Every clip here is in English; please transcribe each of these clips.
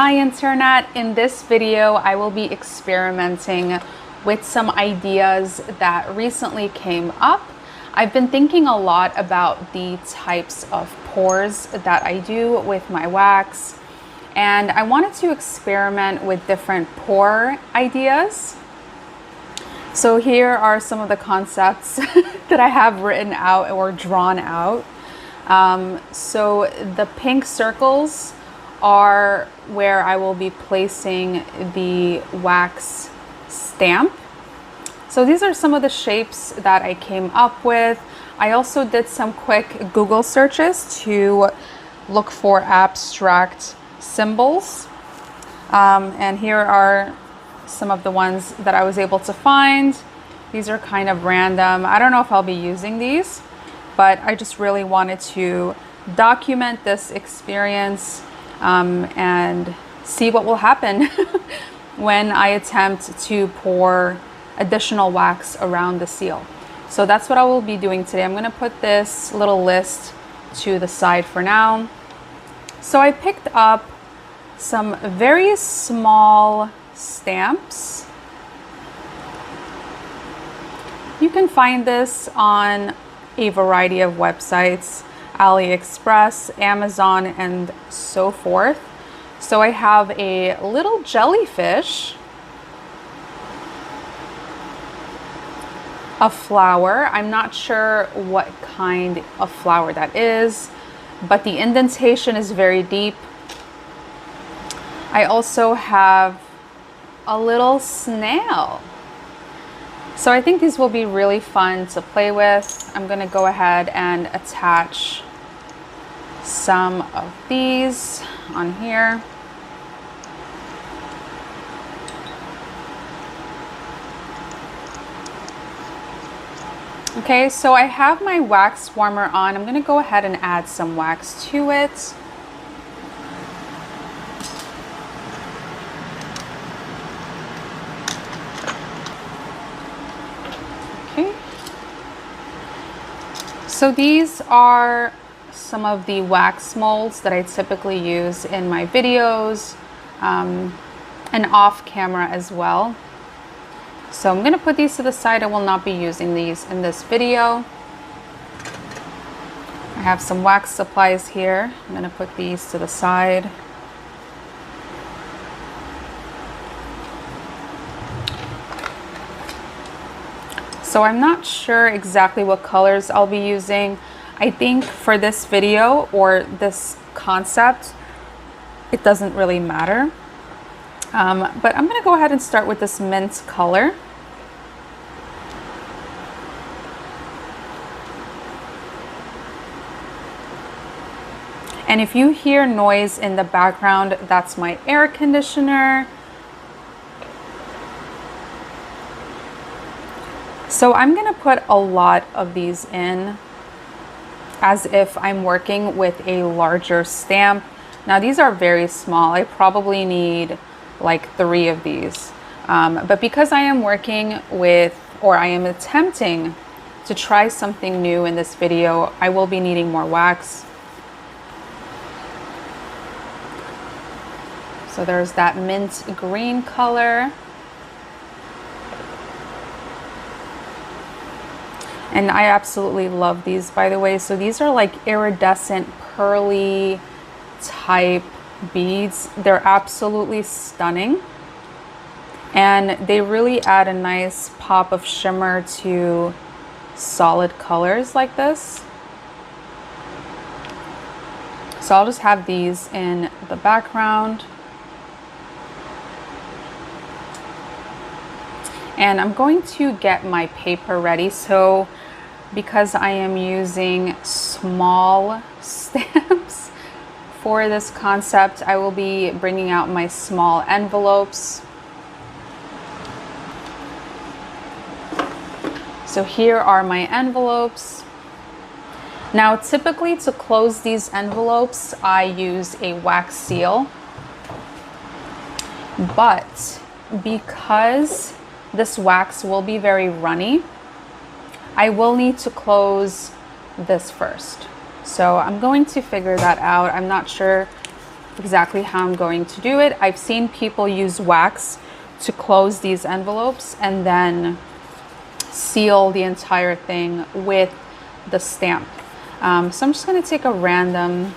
Hi Internet! In this video, I will be experimenting with some ideas that recently came up. I've been thinking a lot about the types of pours that I do with my wax, and I wanted to experiment with different pour ideas. So here are some of the concepts that I have written out or drawn out. So the pink circles are where I will be placing the wax stamp. So these are some of the shapes that I came up with. I also did some quick Google searches to look for abstract symbols. And here are some of the ones that I was able to find. These are kind of random. I don't know if I'll be using these, but I just really wanted to document this experience and see what will happen when I attempt to pour additional wax around the seal. So that's what I will be doing today. I'm going to put this little list to the side for now. So I picked up some very small stamps. You can find this on a variety of websites, AliExpress, Amazon, and so forth. So I have a little jellyfish, a flower. I'm not sure what kind of flower that is, but the indentation is very deep. I also have a little snail. So I think these will be really fun to play with. I'm going to go ahead and attach some of these on here. Okay, so I have my wax warmer on. I'm going to go ahead and add some wax to it. Okay. So these are some of the wax molds that I typically use in my videos and off camera as well. So I'm going to put these to the side. I will not be using these in this video. I have some wax supplies here. I'm going to put these to the side. So I'm not sure exactly what colors I'll be using. I think for this video or this concept, it doesn't really matter. But I'm going to go ahead and start with this mint color. And if you hear noise in the background, that's my air conditioner. So I'm going to put a lot of these in as if I'm working with a larger stamp. Now these are very small. I probably need like 3 of these. But because I am working with, or I am attempting to try something new in this video, I will be needing more wax. So there's that mint green color. And I absolutely love these, by the way. So these are like iridescent, pearly type beads. They're absolutely stunning. And they really add a nice pop of shimmer to solid colors like this. So I'll just have these in the background. And I'm going to get my paper ready. So because I am using small stamps for this concept, I will be bringing out my small envelopes. So here are my envelopes. Now typically to close these envelopes, I use a wax seal. But because this wax will be very runny, I will need to close this first. So I'm going to figure that out. I'm not sure exactly how I'm going to do it. I've seen people use wax to close these envelopes and then seal the entire thing with the stamp. So I'm just going to take a random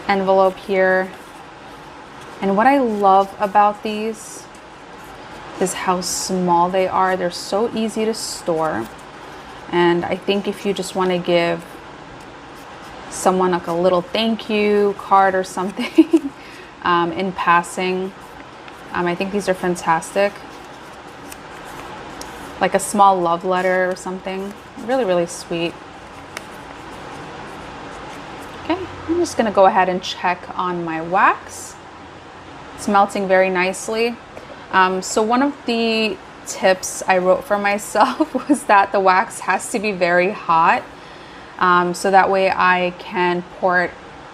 envelope here. And what I love about these is how small they are. They're so easy to store. And I think if you just want to give someone like a little thank you card or something in passing, I think these are fantastic. Like a small love letter or something. Really, really sweet. Okay, I'm just gonna go ahead and check on my wax. It's melting very nicely. So one of the tips I wrote for myself was that the wax has to be very hot, so that way I can pour it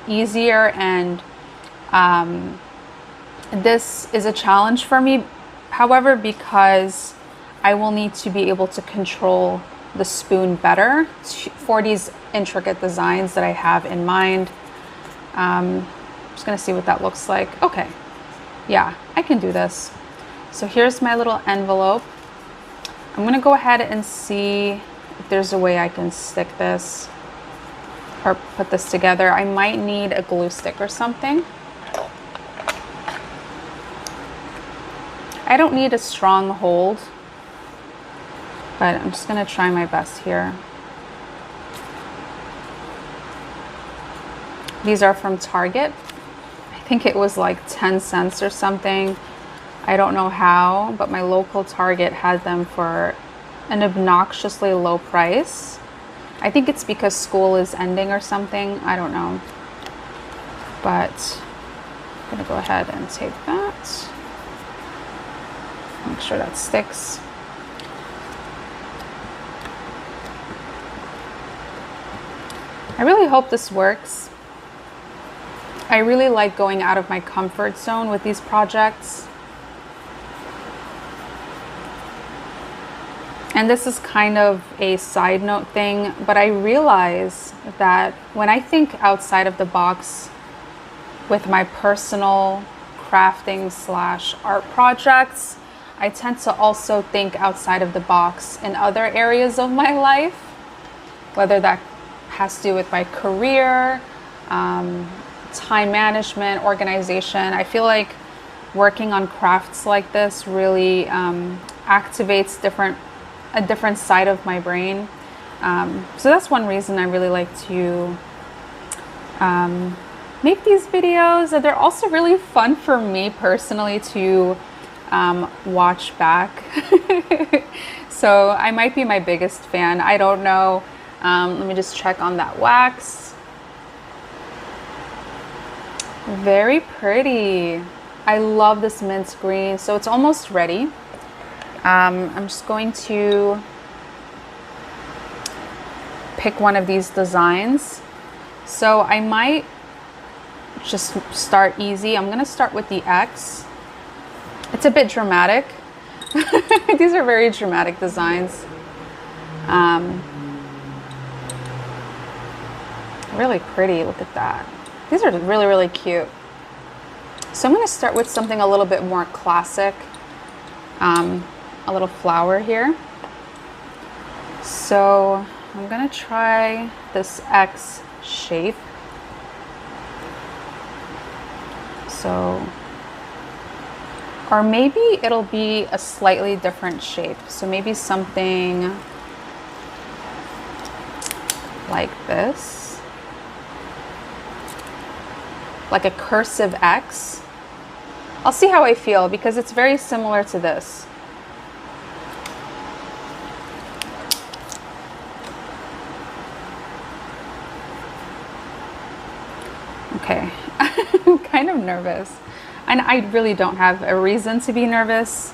easier. And this is a challenge for me, however, because I will need to be able to control the spoon better for these intricate designs that I have in mind. Just gonna see what that looks like. Okay, yeah, I can do this. So here's my little envelope. I'm gonna go ahead and see if there's a way I can stick this or put this together. I might need a glue stick or something. I don't need a strong hold, but I'm just gonna try my best here. These are from Target. I think it was like 10 cents or something. I don't know how, but my local Target had them for an obnoxiously low price. I think it's because school is ending or something. I don't know. But I'm gonna go ahead and take that. Make sure that sticks. I really hope this works. I really like going out of my comfort zone with these projects. And this is kind of a side note thing, but I realize that when I think outside of the box with my personal crafting / art projects, I tend to also think outside of the box in other areas of my life, whether that has to do with my career, time management, organization. I feel like working on crafts like this really activates a different side of my brain. So that's one reason I really like to make these videos. They're also really fun for me personally to watch back. So I might be my biggest fan. I don't know. Let me just check on that wax. Very pretty. I love this mint green. So it's almost ready. I'm just going to pick one of these designs. So I might just start easy. I'm going to start with the X. It's a bit dramatic. These are very dramatic designs. Really pretty. Look at that. These are really, really cute. So I'm going to start with something a little bit more classic. A little flower here. So I'm going to try this X shape. So, or maybe it'll be a slightly different shape. So maybe something like this. Like a cursive X. I'll see how I feel because it's very similar to this. Okay, I'm kind of nervous. And I really don't have a reason to be nervous,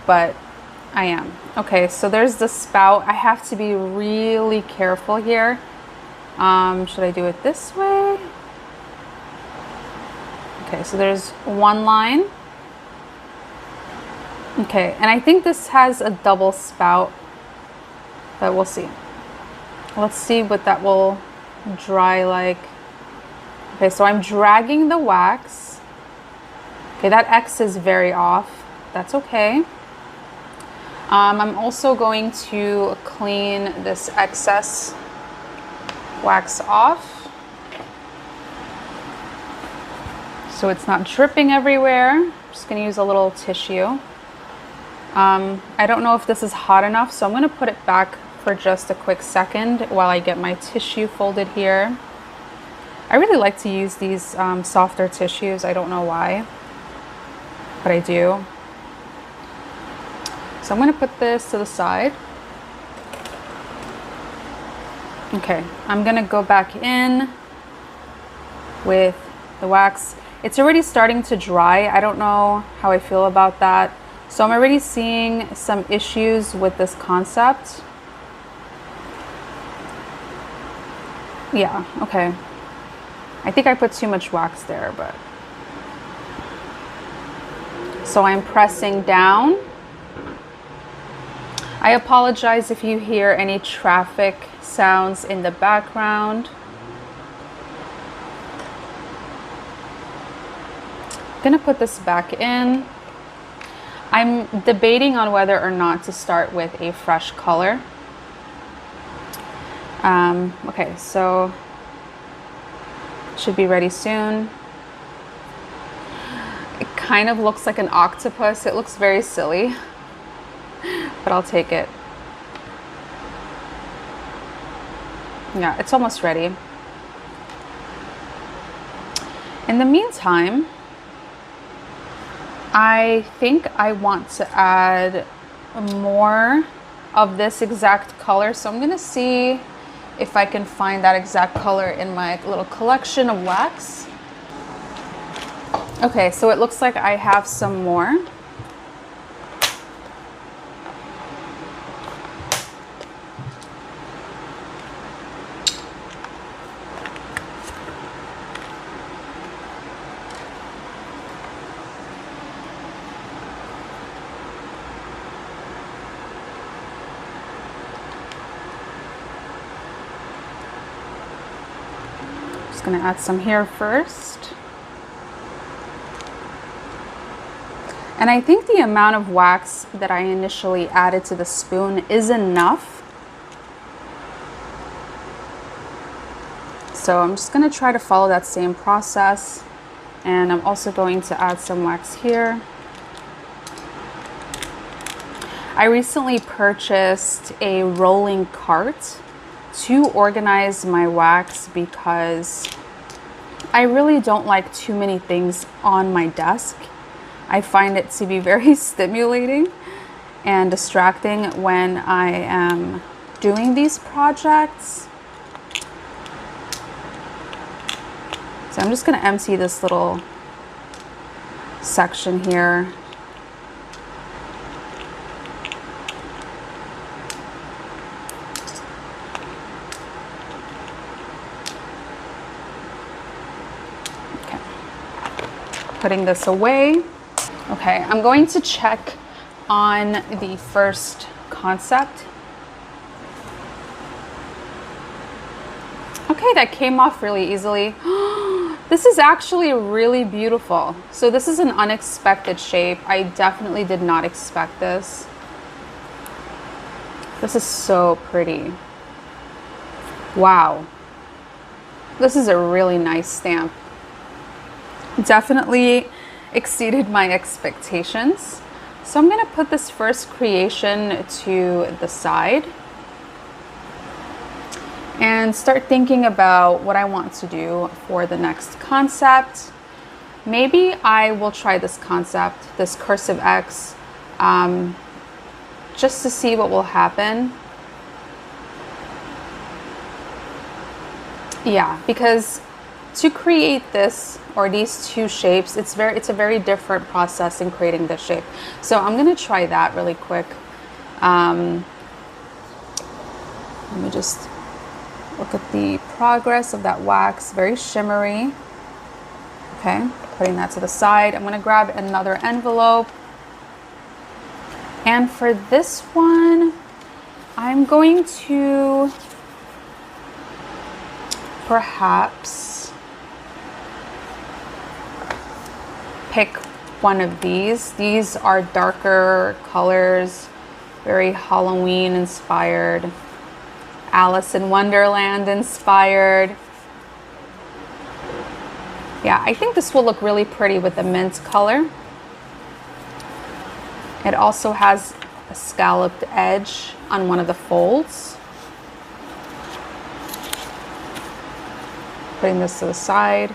but I am. Okay, so there's the spout. I have to be really careful here. Should I do it this way? Okay, so there's one line. Okay, and I think this has a double spout, but we'll see. Let's see what that will dry like. Okay, so I'm dragging the wax. Okay, that X is very off. That's okay. I'm also going to clean this excess wax off so it's not dripping everywhere. I'm just going to use a little tissue. I don't know if this is hot enough, so I'm going to put it back for just a quick second while I get my tissue folded here. I really like to use these softer tissues. I don't know why, but I do. So I'm going to put this to the side. Okay, I'm going to go back in with the wax. It's already starting to dry. I don't know how I feel about that. So I'm already seeing some issues with this concept. Yeah, okay. I think I put too much wax there, but. So I'm pressing down. I apologize if you hear any traffic sounds in the background. I'm gonna put this back in. I'm debating on whether or not to start with a fresh color. Okay, so should be ready soon. It kind of looks like an octopus. It looks very silly, but I'll take it. Yeah, it's almost ready. In the meantime, I think I want to add more of this exact color. So I'm gonna see if I can find that exact color in my little collection of wax. Okay, so it looks like I have some more. Just gonna add some here first. And I think the amount of wax that I initially added to the spoon is enough. So I'm just gonna try to follow that same process. And I'm also going to add some wax here. I recently purchased a rolling cart to organize my wax because I really don't like too many things on my desk. I find it to be very stimulating and distracting when I am doing these projects. So I'm just going to empty this little section here. Putting this away. Okay, I'm going to check on the first concept. Okay, that came off really easily. This is actually really beautiful. So this is an unexpected shape. I definitely did not expect this. This is so pretty. Wow. This is a really nice stamp. Definitely exceeded my expectations. So I'm going to put this first creation to the side and start thinking about what I want to do for the next concept. Maybe I will try this concept, this cursive X, just to see what will happen. Yeah, because to create this or these two shapes, it's a very different process in creating this shape. So I'm gonna try that really quick. Let me just look at the progress of that wax, very shimmery. Okay, putting that to the side. I'm gonna grab another envelope. And for this one, I'm going to perhaps pick one of these. These are darker colors, very Halloween inspired, Alice in Wonderland inspired. Yeah, I think this will look really pretty with the mint color. It also has a scalloped edge on one of the folds. Putting this to the side.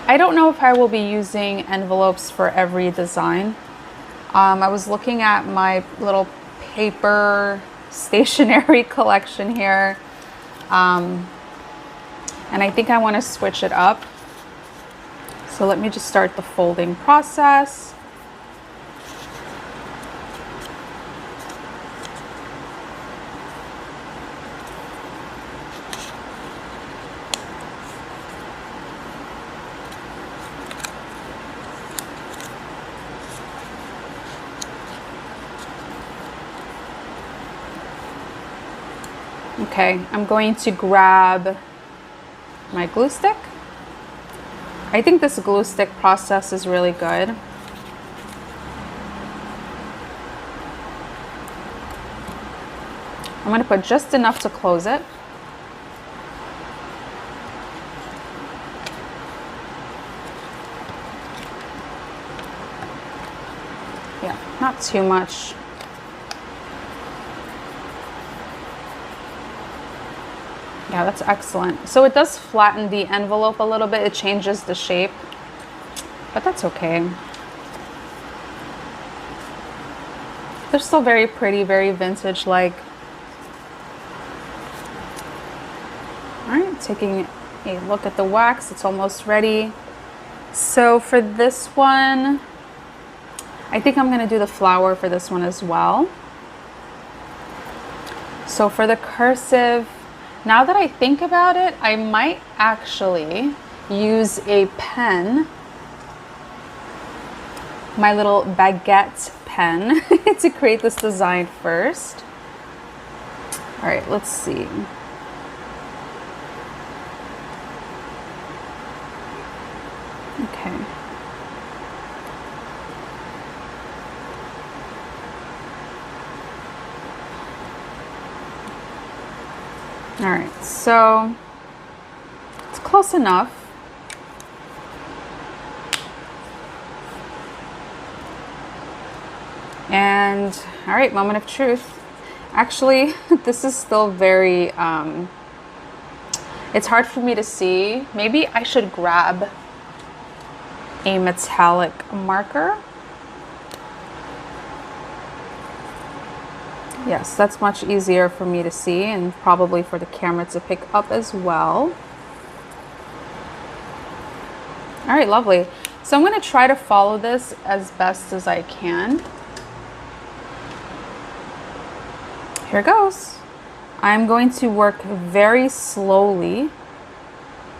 I don't know if I will be using envelopes for every design. I was looking at my little paper stationery collection here. And I think I want to switch it up. So let me just start the folding process. Okay, I'm going to grab my glue stick. I think this glue stick process is really good. I'm going to put just enough to close it. Yeah, not too much. Yeah, that's excellent. So it does flatten the envelope a little bit. It changes the shape, but that's okay. They're still very pretty, very vintage-like. All right, taking a look at the wax. It's almost ready. So for this one, I think I'm gonna do the flower for this one as well. So for the cursive, now that I think about it, I might actually use a pen, my little baguette pen, to create this design first. All right, let's see. Okay. All right, so it's close enough. And all right, moment of truth. Actually, this is still very, it's hard for me to see. Maybe I should grab a metallic marker. Yes, that's much easier for me to see and probably for the camera to pick up as well. All right, lovely. So I'm going to try to follow this as best as I can. Here goes. I'm going to work very slowly.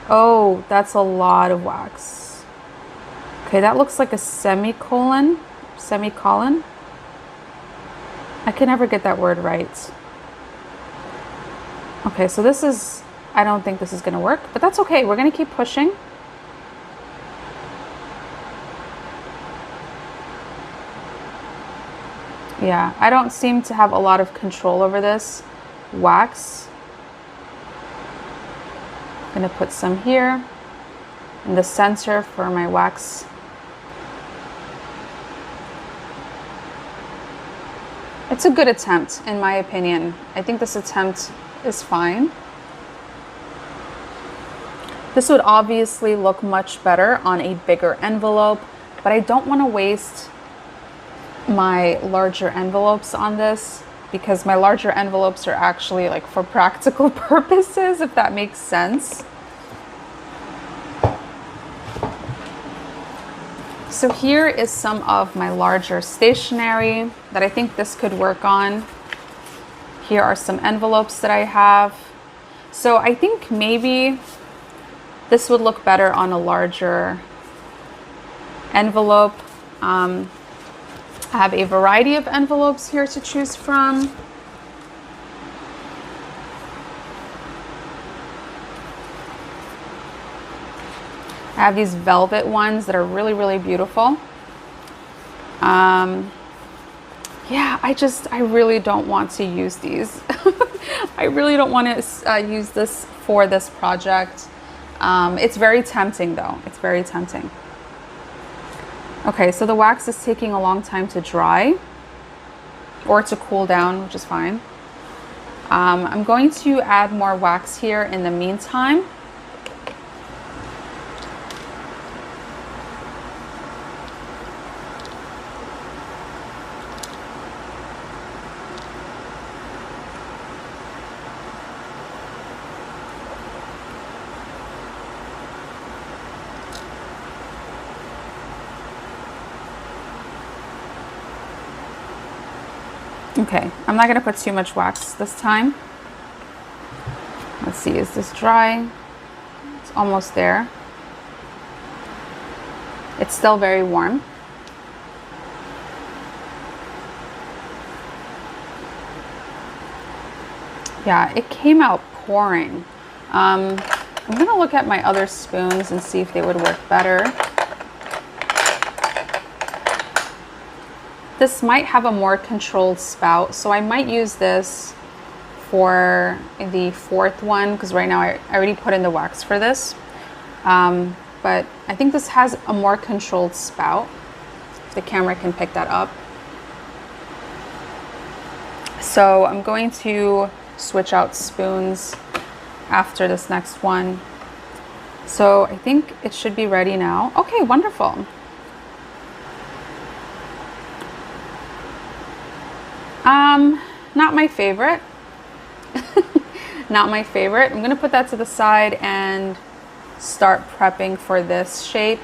Oh, that's a lot of wax. Okay, that looks like a semicolon. I can never get that word right. Okay, so this is, I don't think this is gonna work, but that's okay. We're gonna keep pushing. Yeah, I don't seem to have a lot of control over this wax. I'm gonna put some here in the center for my wax. It's a good attempt, in my opinion. I think this attempt is fine. This would obviously look much better on a bigger envelope, but I don't want to waste my larger envelopes on this because my larger envelopes are actually like for practical purposes, if that makes sense. So here is some of my larger stationery that I think this could work on. Here are some envelopes that I have. So I think maybe this would look better on a larger envelope. I have a variety of envelopes here to choose from. I have these velvet ones that are really, really beautiful. Yeah, I really don't want to use these. I really don't want to use this for this project. It's very tempting though. It's very tempting. Okay, so the wax is taking a long time to dry or to cool down, which is fine. I'm going to add more wax here in the meantime. Okay, I'm not gonna put too much wax this time. Let's see, is this dry? It's almost there. It's still very warm. Yeah, it came out pouring. I'm gonna look at my other spoons and see if they would work better. This might have a more controlled spout, so I might use this for the fourth one because right now I already put in the wax for this. But I think this has a more controlled spout, if the camera can pick that up. So I'm going to switch out spoons after this next one. So I think it should be ready now. Okay, wonderful. Not my favorite. Not my favorite. I'm gonna put that to the side and start prepping for this shape.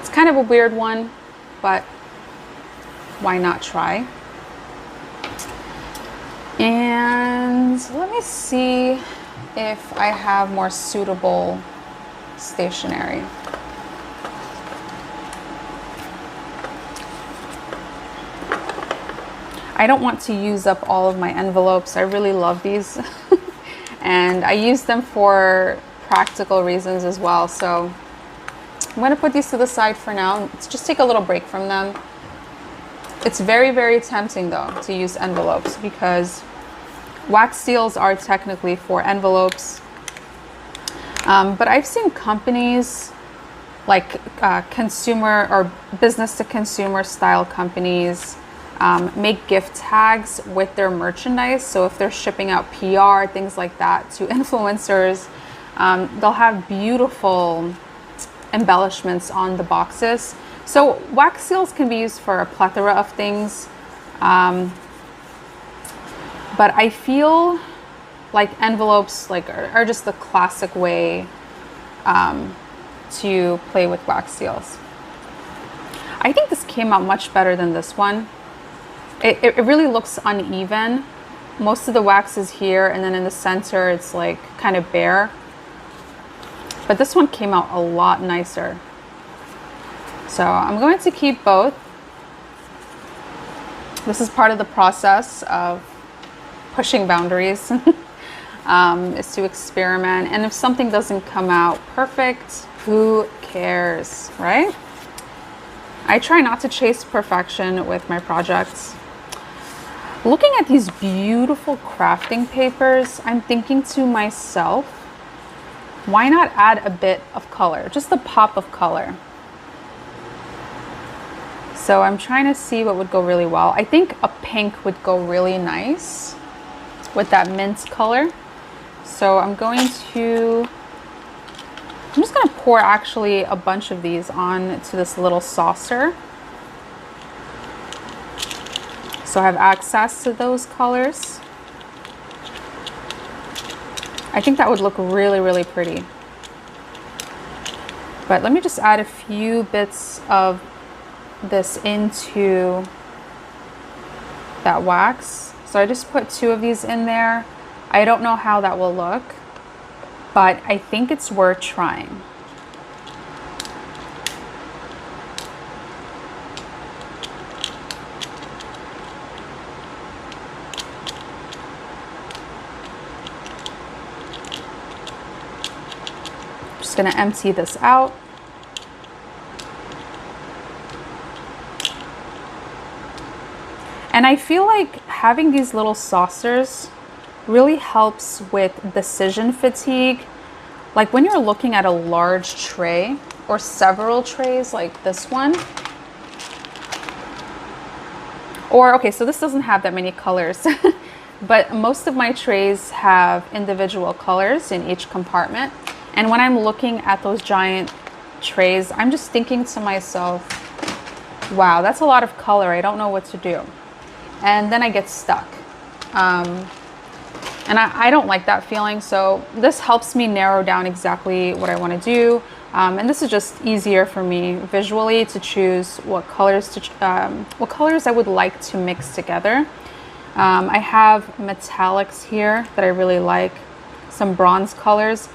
It's kind of a weird one, but why not try? And let me see if I have more suitable stationery. I don't want to use up all of my envelopes. I really love these and I use them for practical reasons as well. So I'm going to put these to the side for now. Let's just take a little break from them. It's very, very tempting though to use envelopes because wax seals are technically for envelopes. But I've seen companies like consumer or business to consumer style companies make gift tags with their merchandise. So if they're shipping out PR, things like that to influencers, they'll have beautiful embellishments on the boxes. So wax seals can be used for a plethora of things. But I feel like envelopes are just the classic way to play with wax seals. I think this came out much better than this one. It really looks uneven. Most of the wax is here and then in the center it's like kind of bare. But this one came out a lot nicer. So I'm going to keep both. This is part of the process of pushing boundaries, is to experiment. And if something doesn't come out perfect, who cares, right? I try not to chase perfection with my projects. Looking at these beautiful crafting papers, I'm thinking to myself, why not add a bit of color, just a pop of color? So I'm trying to see what would go really well. I think a pink would go really nice with that mint color. So I'm just gonna pour actually a bunch of these on to this little saucer. So I have access to those colors. I think that would look really, really pretty. But let me just add a few bits of this into that wax. So I just put 2 of these in there. I don't know how that will look, but I think it's worth trying. just gonna empty this out. And I feel like having these little saucers really helps with decision fatigue. Like when you're looking at a large tray or several trays like this one. Or, okay, so this doesn't have that many colors, but most of my trays have individual colors in each compartment. And when I'm looking at those giant trays, I'm just thinking to myself, wow, that's a lot of color. I don't know what to do. And then I get stuck. And I don't like that feeling. So this helps me narrow down exactly what I want to do. And this is just easier for me visually to choose what colors I would like to mix together. I have metallics here that I really like, some bronze colors.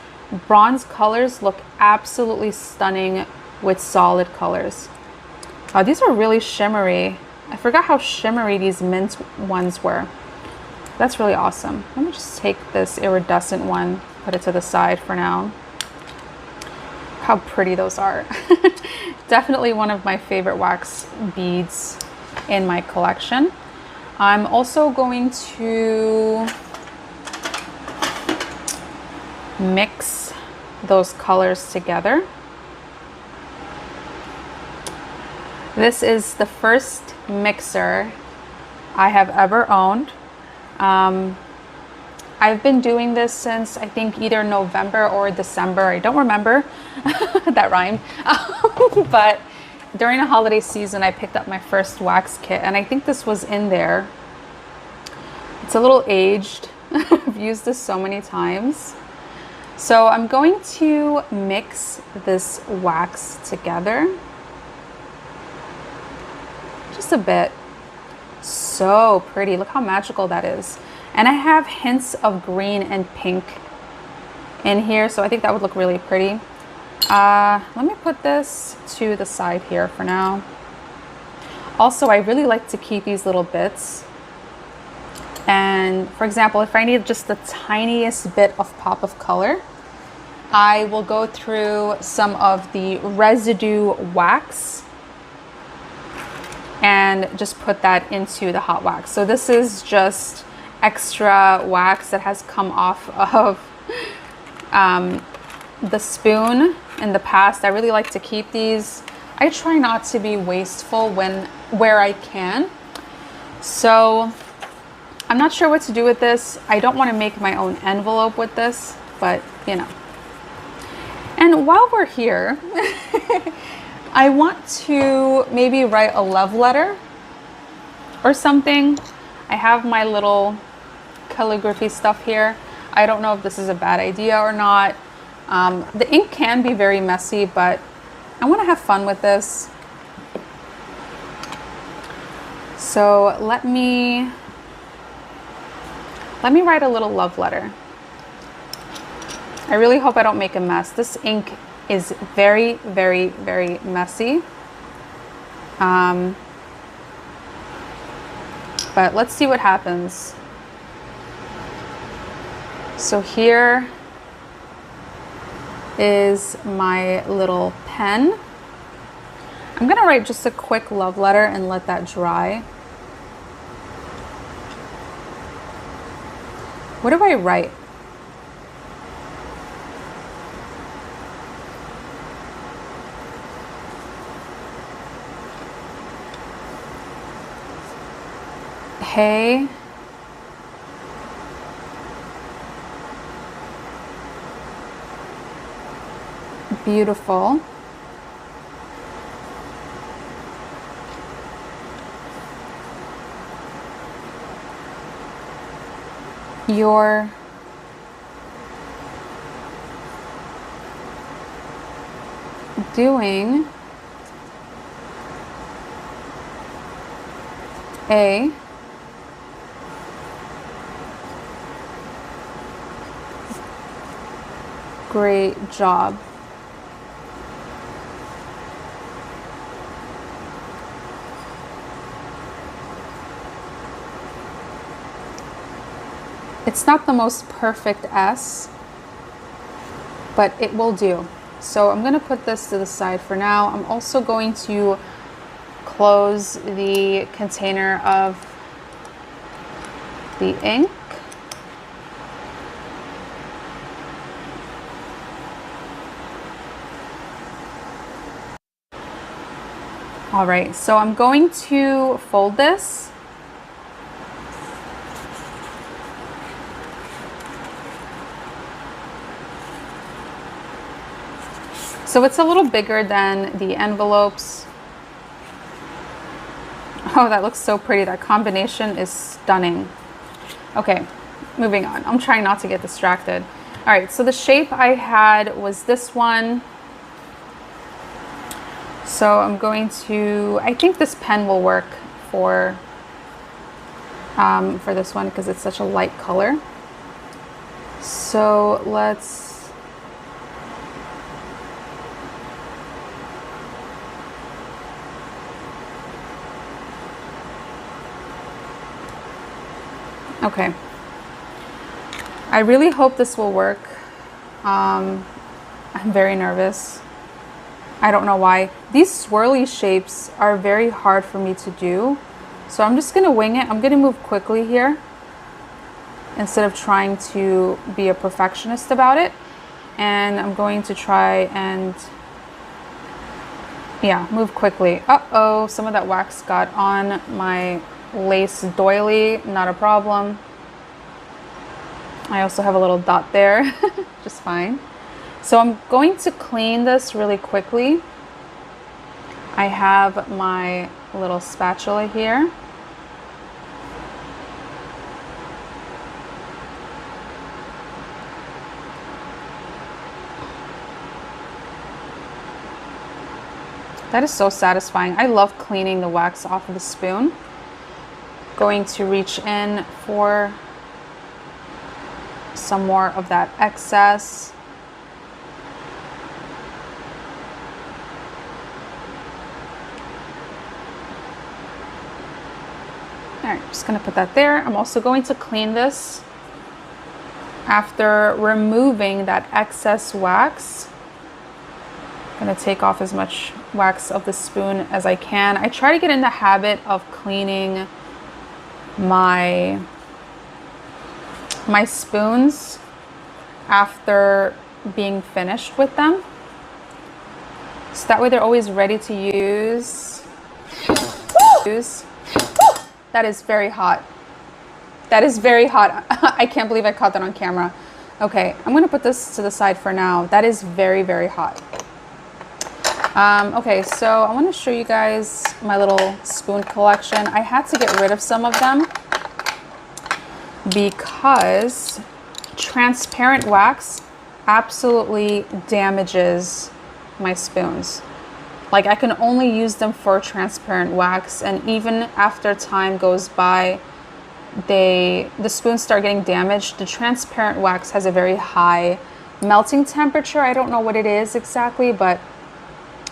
Bronze colors look absolutely stunning with solid colors. These are really shimmery. I forgot how shimmery these mint ones were. That's really awesome. Let me just take this iridescent one, put it to the side for now. How pretty those are. Definitely one of my favorite wax beads in my collection. I'm also going to mix those colors together. This is the first mixer I have ever owned. I've been doing this since I think either November or December. I don't remember. That rhymed. But during the holiday season, I picked up my first wax kit, and I think this was in there. It's a little aged. I've used this so many times. So I'm going to mix this wax together. Just a bit. So pretty. Look how magical that is. And I have hints of green and pink in here, so I think that would look really pretty. Let me put this to the side here for now. Also, I really like to keep these little bits. And for example, if I need just the tiniest bit of pop of color, I will go through some of the residue wax and just put that into the hot wax. So this is just extra wax that has come off of the spoon in the past. I really like to keep these. I try not to be wasteful where I can. So I'm not sure what to do with this. I don't want to make my own envelope with this, but you know. And while we're here, I want to maybe write a love letter or something. I have my little calligraphy stuff here. I don't know if this is a bad idea or not. The ink can be very messy, but I want to have fun with this. So let me write a little love letter. I really hope I don't make a mess. This ink is very, very, very messy. But let's see what happens. So here is my little pen. I'm gonna write just a quick love letter and let that dry. What do I write? Hey, beautiful. You're doing a great job. It's not the most perfect S, but it will do. So I'm gonna put this to the side for now. I'm also going to close the container of the ink. All right, so I'm going to fold this. So it's a little bigger than the envelopes. Oh, that looks so pretty. That combination is stunning. Okay, moving on. I'm trying not to get distracted. All right, so the shape I had was this one. So I'm going to, I think this pen will work for this one because it's such a light color. So let's, okay. I really hope this will work. I'm very nervous. I don't know why. These swirly shapes are very hard for me to do. So I'm just gonna wing it. I'm gonna move quickly here instead of trying to be a perfectionist about it. And I'm going to try and, yeah, move quickly. Uh-oh, some of that wax got on my lace doily, not a problem. I also have a little dot there, just fine. So I'm going to clean this really quickly. I have my little spatula here. That is so satisfying. I love cleaning the wax off of the spoon. Going to reach in for some more of that excess. All right, just gonna put that there. I'm also going to clean this after removing that excess wax. I'm gonna take off as much wax of the spoon as I can. I try to get in the habit of cleaning my spoons after being finished with them. So that way they're always ready to use. That is very hot. That is very hot. I can't believe I caught that on camera. Okay, I'm gonna put this to the side for now. That is very, very hot. Okay, so I wanna show you guys my little spoon collection. I had to get rid of some of them because transparent wax absolutely damages my spoons. Like, I can only use them for transparent wax, and even after time goes by, the spoons start getting damaged. The transparent wax has a very high melting temperature. I don't know what it is exactly, but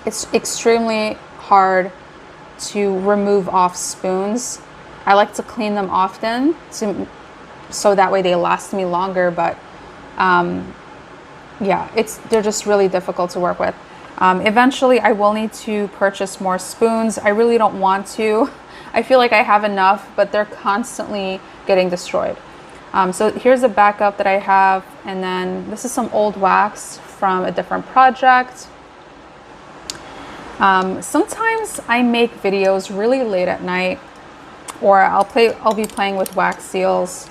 it's extremely hard to remove off spoons. I like to clean them often so that way they last me longer, but yeah, they're just really difficult to work with. Eventually I will need to purchase more spoons. I really don't want to. I feel like I have enough, but they're constantly getting destroyed. So here's a backup that I have, and then this is some old wax from a different project. Sometimes I make videos really late at night, or I'll be playing with wax seals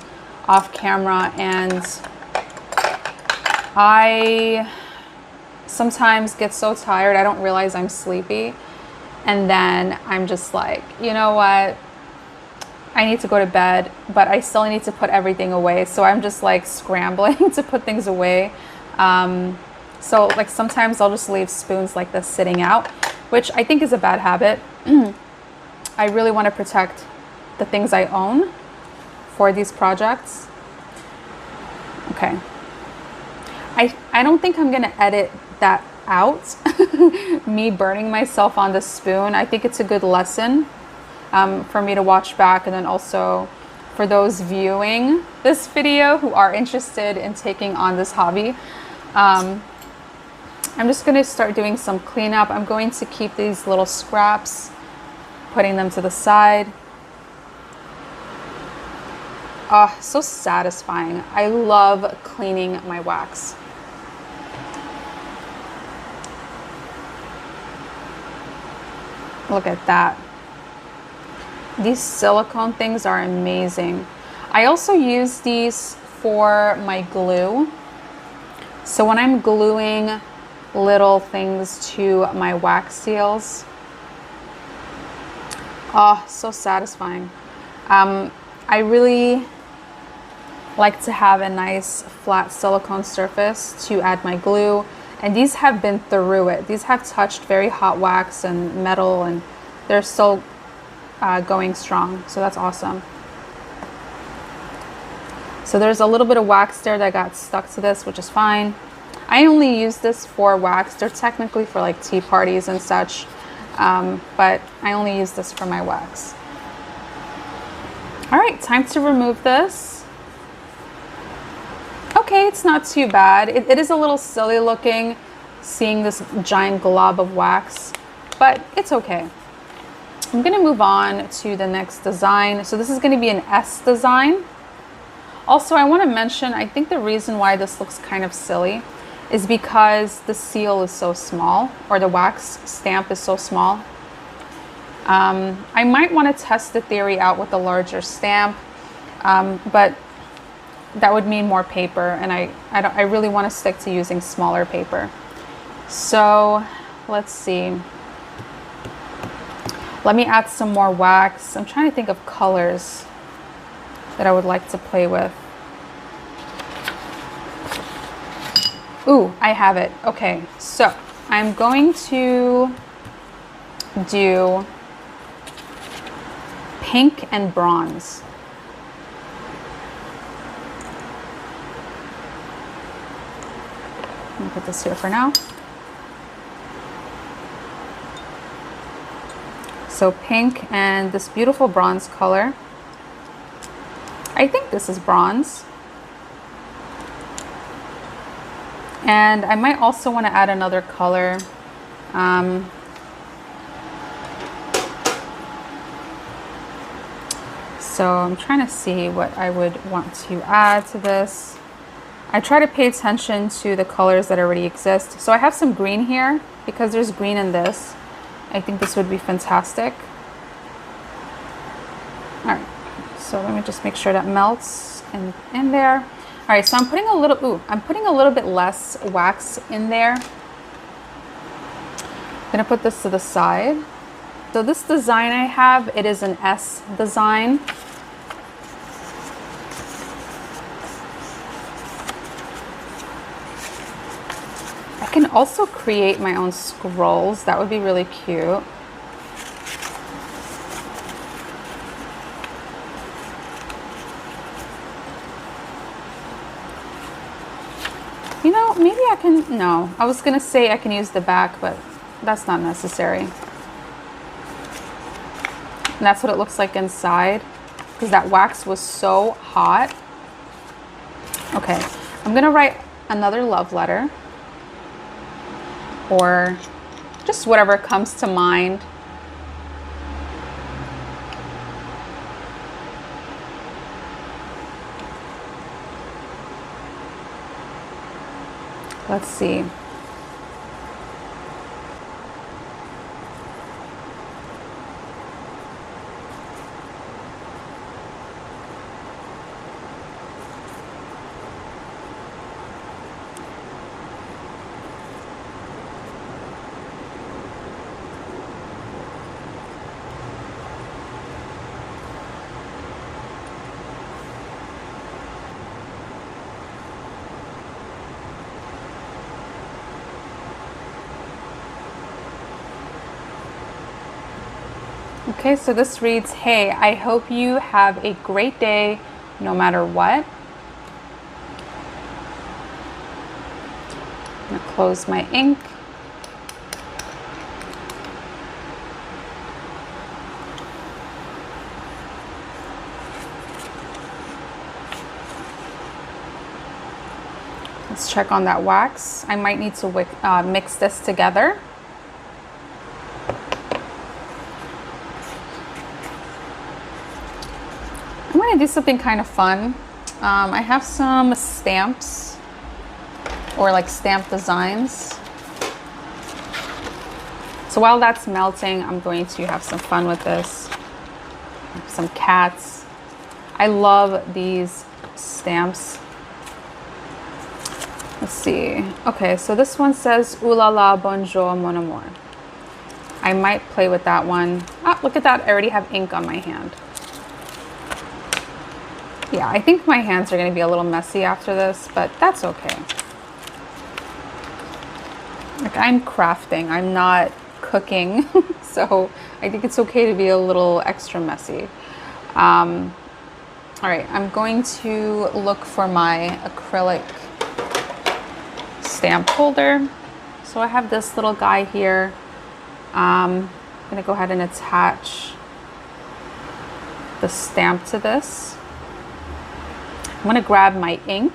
off camera, and I sometimes get so tired I don't realize I'm sleepy, and then I'm just like, you know what, I need to go to bed, but I still need to put everything away, so I'm just like scrambling to put things away. So like sometimes I'll just leave spoons like this sitting out, which I think is a bad habit. I really want to protect the things I own for these projects. Okay, I don't think I'm gonna edit that out, me burning myself on the spoon. I think it's a good lesson for me to watch back, and then also for those viewing this video who are interested in taking on this hobby. I'm just going to start doing some cleanup. I'm going to keep these little scraps, putting them to the side. Oh, so satisfying. I love cleaning my wax. Look at that. These silicone things are amazing. I also use these for my glue. So when I'm gluing little things to my wax seals, oh, so satisfying. I really like to have a nice flat silicone surface to add my glue, and these have been through it. These have touched very hot wax and metal, and they're still going strong, so that's awesome. So there's a little bit of wax there that got stuck to this, which is fine. I only use this for wax. They're technically for like tea parties and such, but I only use this for my wax. All right, time to remove this. Okay, it's not too bad. It is a little silly looking, seeing this giant glob of wax, but it's okay. I'm gonna move on to the next design. So this is gonna be an S design. Also, I wanna mention, I think the reason why this looks kind of silly is because the seal is so small, or the wax stamp is so small. I might want to test the theory out with a larger stamp, but that would mean more paper, and I really want to stick to using smaller paper. So let's see. Let me add some more wax. I'm trying to think of colors that I would like to play with. Ooh, I have it. Okay, so I'm going to do pink and bronze. Let me put this here for now. So pink and this beautiful bronze color. I think this is bronze. And I might also want to add another color. So I'm trying to see what I would want to add to this. I try to pay attention to the colors that already exist. So I have some green here because there's green in this. I think this would be fantastic. All right, so let me just make sure that melts in there. All right, so I'm putting a little bit less wax in there. I'm gonna put this to the side. So this design I have, it is an S design. I can also create my own scrolls. That would be really cute. You know, maybe I can, no. I was gonna say I can use the back, but that's not necessary. And that's what it looks like inside, because that wax was so hot. Okay, I'm gonna write another love letter, or just whatever comes to mind. Let's see. Okay, so this reads, hey, I hope you have a great day no matter what. I'm gonna close my ink. Let's check on that wax. I might need to mix this together. I'm going to do something kind of fun. I have some stamps or like stamp designs. So while that's melting, I'm going to have some fun with this. Some cats. I love these stamps. Let's see. Okay, so this one says, "Ooh la la, bonjour, mon amour." I might play with that one. Ah, look at that. I already have ink on my hand. Yeah, I think my hands are going to be a little messy after this, but that's okay. Like, I'm crafting. I'm not cooking. So I think it's okay to be a little extra messy. All right, I'm going to look for my acrylic stamp holder. So I have this little guy here. I'm gonna go ahead and attach the stamp to this. I'm gonna grab my ink.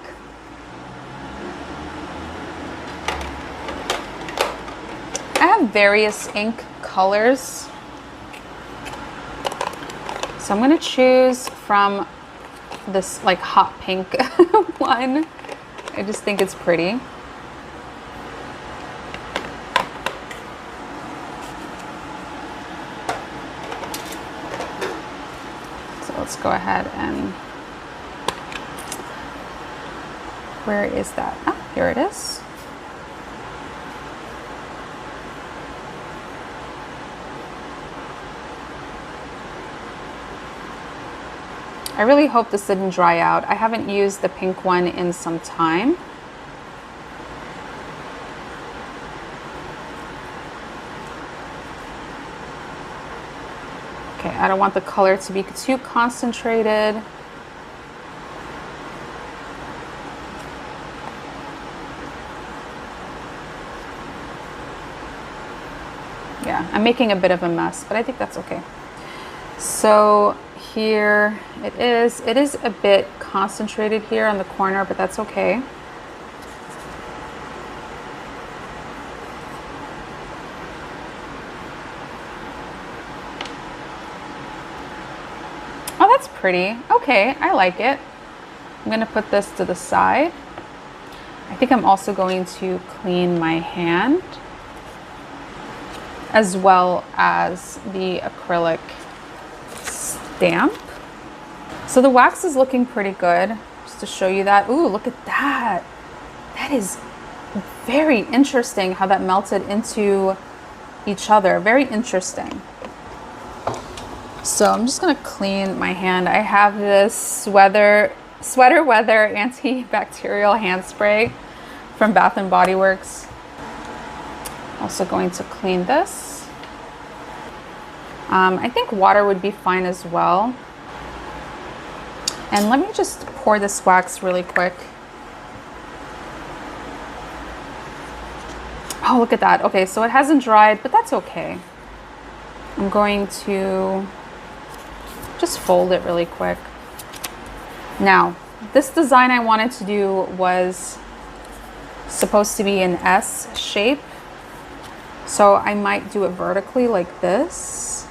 I have various ink colors. So I'm gonna choose from this like hot pink one. I just think it's pretty. So let's go ahead and, where is that? Ah, here it is. I really hope this didn't dry out. I haven't used the pink one in some time. Okay, I don't want the color to be too concentrated. Yeah, I'm making a bit of a mess, but I think that's okay. So here it is. It is a bit concentrated here on the corner, but that's okay. Oh, that's pretty. Okay, I like it. I'm gonna put this to the side. I think I'm also going to clean my hand as well as the acrylic stamp. So the wax is looking pretty good. Just to show you that. Ooh, look at that. That is very interesting how that melted into each other. Very interesting. So I'm just gonna clean my hand. I have this Sweater Weather antibacterial hand spray from Bath and Body Works. Also going to clean this. I think water would be fine as well. And let me just pour this wax really quick. Oh, look at that. Okay, so it hasn't dried, but that's okay. I'm going to just fold it really quick. Now, this design I wanted to do was supposed to be an S shape. So I might do it vertically like this.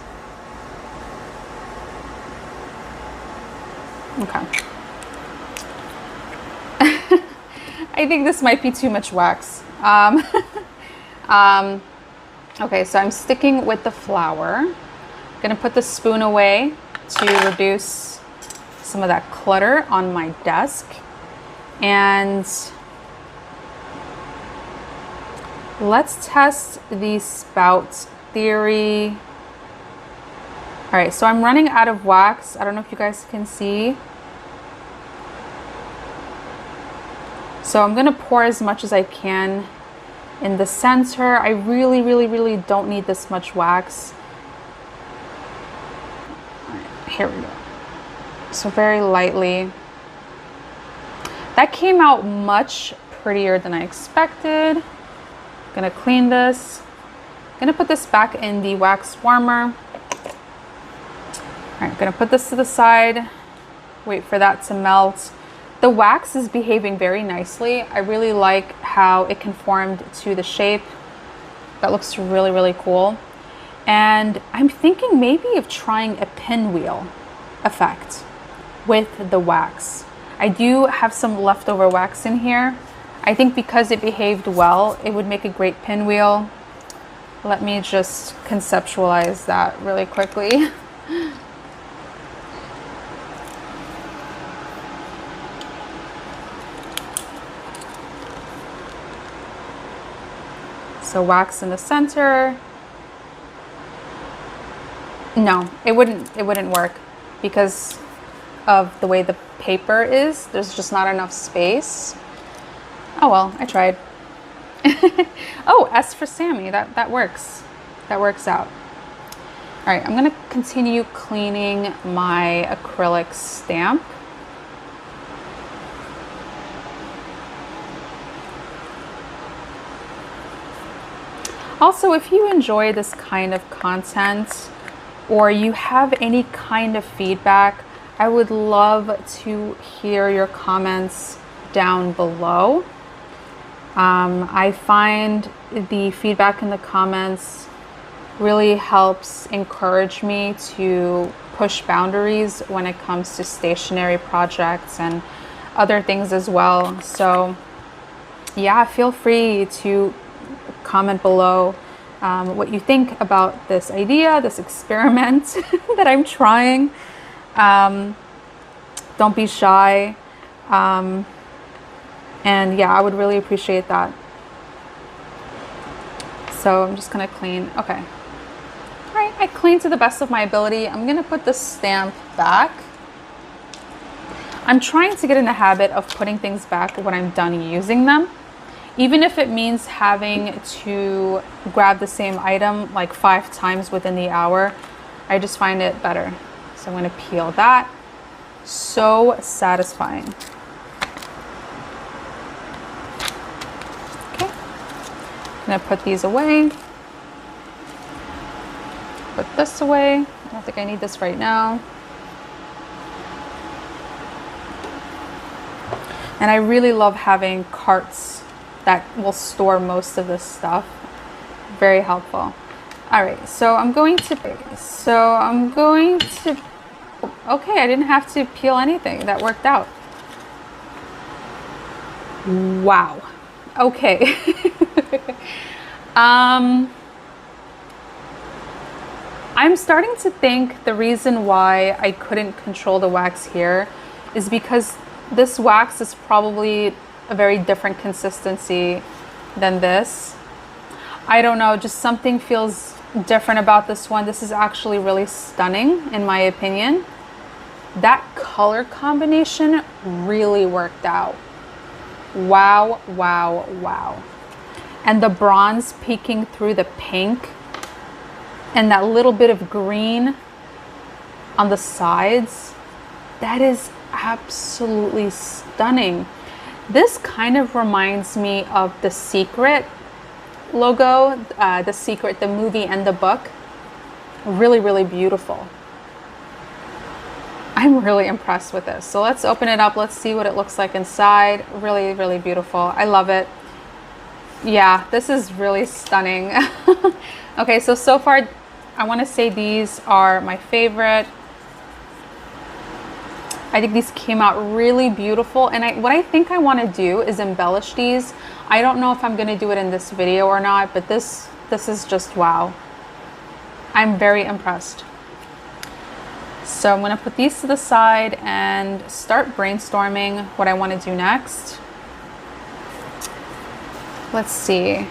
Okay. I think this might be too much wax. Okay, so I'm sticking with the flour. I'm gonna put the spoon away to reduce some of that clutter on my desk. And let's test the spout theory. All right, so I'm running out of wax. I don't know if you guys can see. So I'm gonna pour as much as I can in the center. I really don't need this much wax. All right, here we go. So very lightly. That came out much prettier than I expected. Gonna clean this. Gonna put this back in the wax warmer. All right, gonna put this to the side. Wait for that to melt. The wax is behaving very nicely. I really like how it conformed to the shape. That looks really, really cool. And I'm thinking maybe of trying a pinwheel effect with the wax. I do have some leftover wax in here. I think because it behaved well, it would make a great pinwheel. Let me just conceptualize that really quickly. So wax in the center. No, it wouldn't work because of the way the paper is. There's just not enough space. Oh well, I tried. Oh, S for Sammy. That works. That works out. All right, I'm gonna continue cleaning my acrylic stamp. Also, if you enjoy this kind of content or you have any kind of feedback, I would love to hear your comments down below. I find the feedback in the comments really helps encourage me to push boundaries when it comes to stationery projects and other things as well. So yeah, feel free to comment below what you think about this idea, this experiment that I'm trying. Don't be shy. And yeah, I would really appreciate that. So I'm just gonna clean. Okay. All right, I cleaned to the best of my ability. I'm gonna put the stamp back. I'm trying to get in the habit of putting things back when I'm done using them. Even if it means having to grab the same item like 5 times within the hour, I just find it better. So I'm gonna peel that. So satisfying. Okay, I'm gonna put these away. Put this away. I don't think I need this right now. And I really love having carts that will store most of this stuff. Very helpful. All right, so I'm going to, okay, I didn't have to peel anything. That worked out. Wow. Okay. I'm starting to think the reason why I couldn't control the wax here is because this wax is probably a very different consistency than this. I don't know, just something feels different about this one. This is actually really stunning in my opinion. That color combination really worked out. Wow, wow, wow. And the bronze peeking through the pink and that little bit of green on the sides, that is absolutely stunning. This kind of reminds me of The Secret logo, The Secret, the movie and the book. Really, really beautiful. I'm really impressed with this. So let's open it up. Let's see what it looks like inside. Really, really beautiful. I love it. Yeah, this is really stunning. Okay, so far, I want to say these are my favorite. I think these came out really beautiful, and what I think I want to do is embellish these. I don't know if I'm going to do it in this video or not, but this is just wow. I'm very impressed. So I'm going to put these to the side and start brainstorming what I want to do next. Let's see.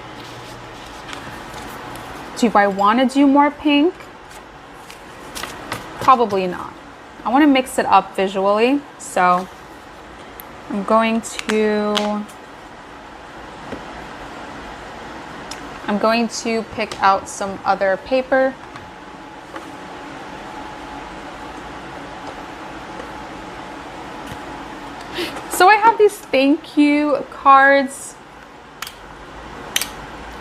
Do I want to do more pink? Probably not. I want to mix it up visually, so I'm going to pick out some other paper. So I have these thank you cards.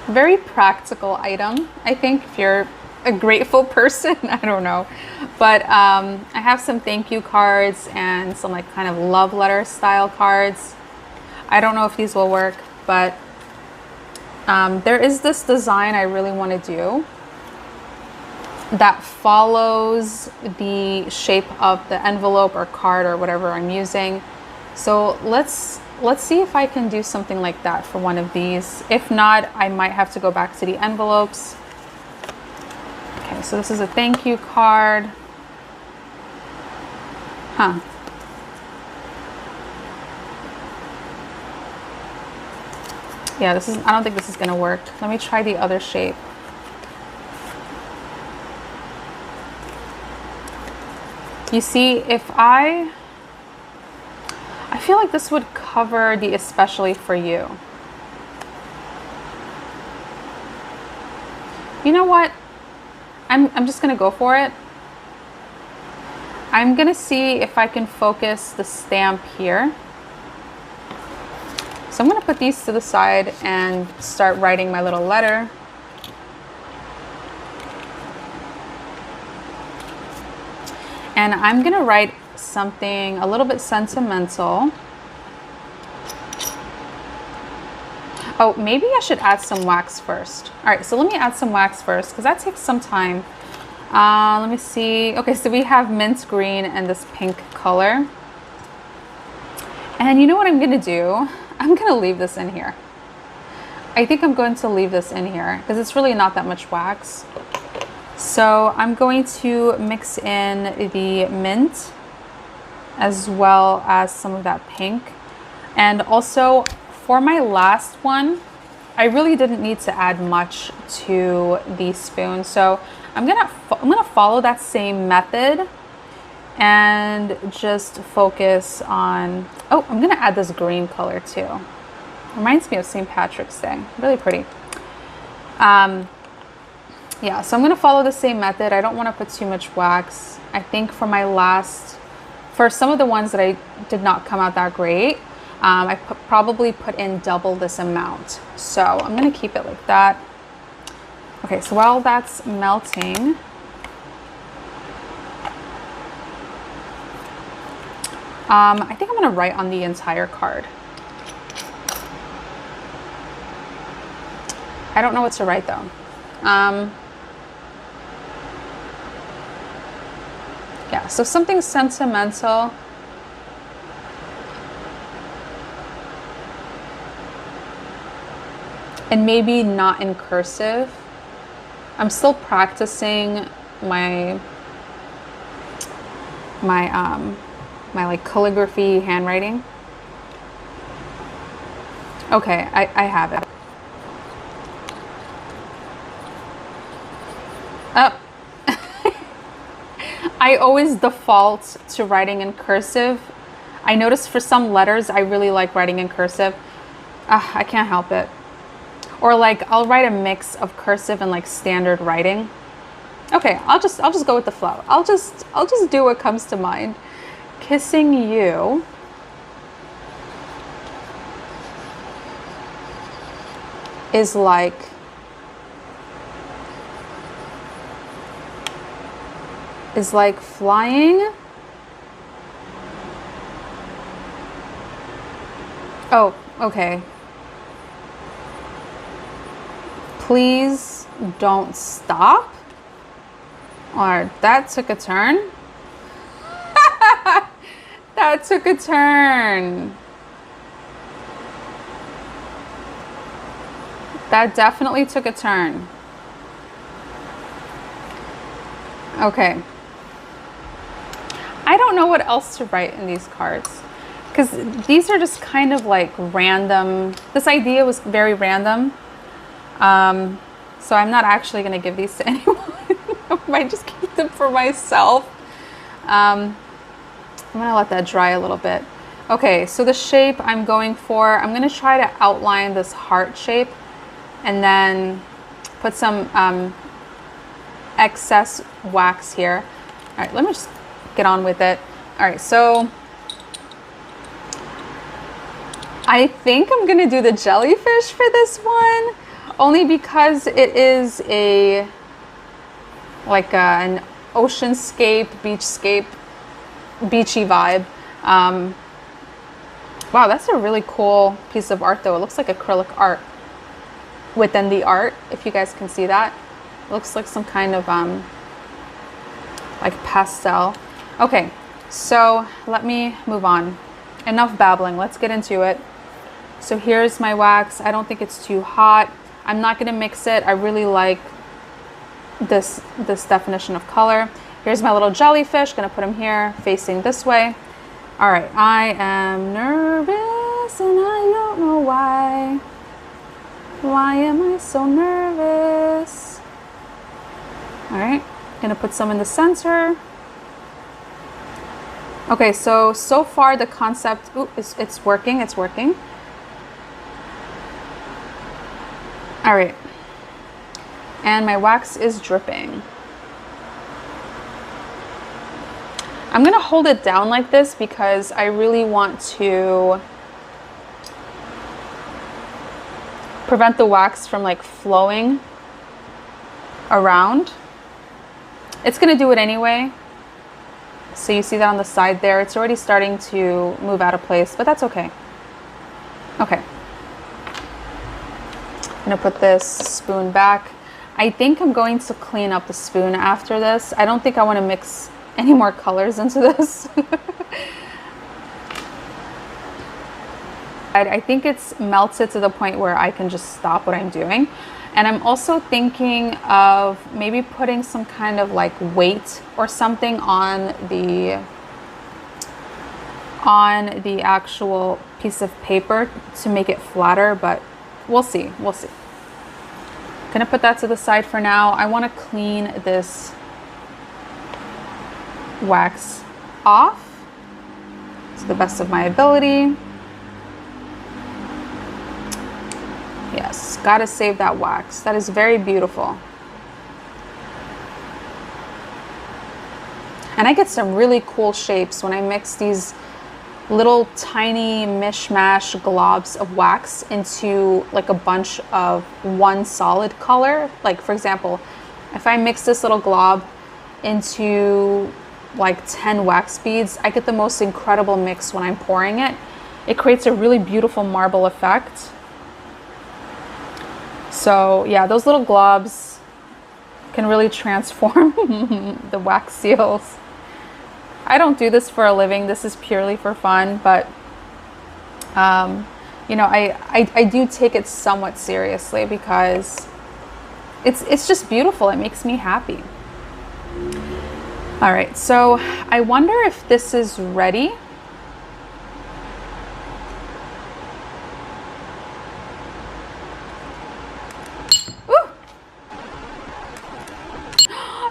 Very practical item, I think, if you're a grateful person. I don't know. But I have some thank you cards and some like kind of love letter style cards. I don't know if these will work, but there is this design I really want to do that follows the shape of the envelope or card or whatever I'm using. So let's see if I can do something like that for one of these. If not, I might have to go back to the envelopes. Okay, so this is a thank you card. Huh. Yeah, I don't think this is gonna work. Let me try the other shape. You see, if I feel like this would cover the especially for you. You know what? I'm just gonna go for it. I'm gonna see if I can focus the stamp here. So I'm gonna put these to the side and start writing my little letter. And I'm gonna write something a little bit sentimental. Oh, maybe I should add some wax first. All right, so let me add some wax first because that takes some time. Let me see. Okay, so we have mint green and this pink color. And you know what I'm gonna do? I'm gonna leave this in here. I think I'm going to leave this in here because it's really not that much wax. So I'm going to mix in the mint as well as some of that pink. And also for my last one, I really didn't need to add much to the spoon. So I'm gonna follow that same method and just focus on, oh, I'm gonna add this green color too. Reminds me of St. Patrick's Day, really pretty. Yeah, so I'm gonna follow the same method. I don't wanna put too much wax. I think for some of the ones that I did not come out that great, I probably put in double this amount. So I'm gonna keep it like that. Okay, so while that's melting, I think I'm gonna write on the entire card. I don't know what to write though. Yeah, so something sentimental. And maybe not in cursive. I'm still practicing my like calligraphy handwriting. Okay, I have it. Oh. I always default to writing in cursive. I noticed for some letters, I really like writing in cursive. I can't help it. Or like I'll write a mix of cursive and like standard writing. Okay, I'll just go with the flow. I'll just do what comes to mind. Kissing you. Is like flying. Oh, okay. Please don't stop. Or that took a turn. That took a turn. That definitely took a turn. Okay. I don't know what else to write in these cards because these are just kind of like random. This idea was very random. So I'm not actually going to give these to anyone. I might just keep them for myself. I'm going to let that dry a little bit. Okay, so the shape I'm going for, I'm going to try to outline this heart shape and then put some excess wax here. All right, let me just get on with it. All right, so I think I'm gonna do the jellyfish for this one, only because it is an oceanscape, beachscape, beachy vibe. Wow, that's a really cool piece of art though. It looks like acrylic art within the art, if you guys can see that. It looks like some kind of like pastel. Okay, so let me move on. Enough babbling, let's get into it. So here's my wax. I don't think it's too hot. I'm not gonna mix it. I really like this definition of color. Here's my little jellyfish, gonna put him here facing this way. All right, I am nervous and I don't know why. Why am I so nervous? All right, gonna put some in the center. Okay, so far the concept, it's working, it's working. All right, and my wax is dripping. I'm gonna hold it down like this because I really want to prevent the wax from like flowing around. It's gonna do it anyway. So you see that on the side there, it's already starting to move out of place, but that's okay. Okay. I'm gonna put this spoon back. I think I'm going to clean up the spoon after this. I don't think I wanna mix any more colors into this. I think it's melted to the point where I can just stop what I'm doing. And I'm also thinking of maybe putting some kind of like weight or something on the actual piece of paper to make it flatter, but we'll see, we'll see. Gonna put that to the side for now. I wanna clean this wax off to the best of my ability. Yes, gotta save that wax. That is very beautiful. And I get some really cool shapes when I mix these little tiny mishmash globs of wax into like a bunch of one solid color. Like for example, if I mix this little glob into like 10 wax beads, I get the most incredible mix when I'm pouring it. It creates a really beautiful marble effect. So yeah, those little globs can really transform the wax seals. I don't do this for a living. This is purely for fun, but you know, I do take it somewhat seriously because it's just beautiful. It makes me happy. All right, so I wonder if this is ready. Ooh.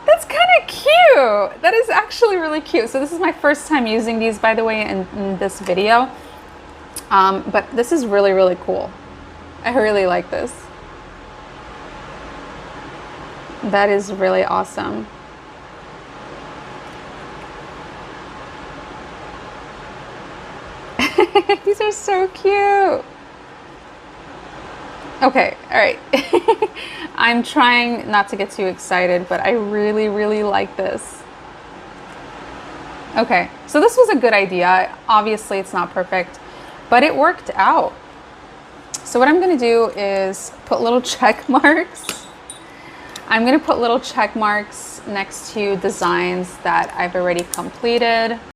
That's kind of cute. That is actually really cute. So this is my first time using these, by the way, in this video. But this is really, really cool. I really like this. That is really awesome. These are so cute. Okay, all right. I'm trying not to get too excited, but I really, really like this. Okay, so this was a good idea. Obviously, it's not perfect, but it worked out. So what I'm gonna do is put little check marks. I'm gonna put little check marks next to designs that I've already completed.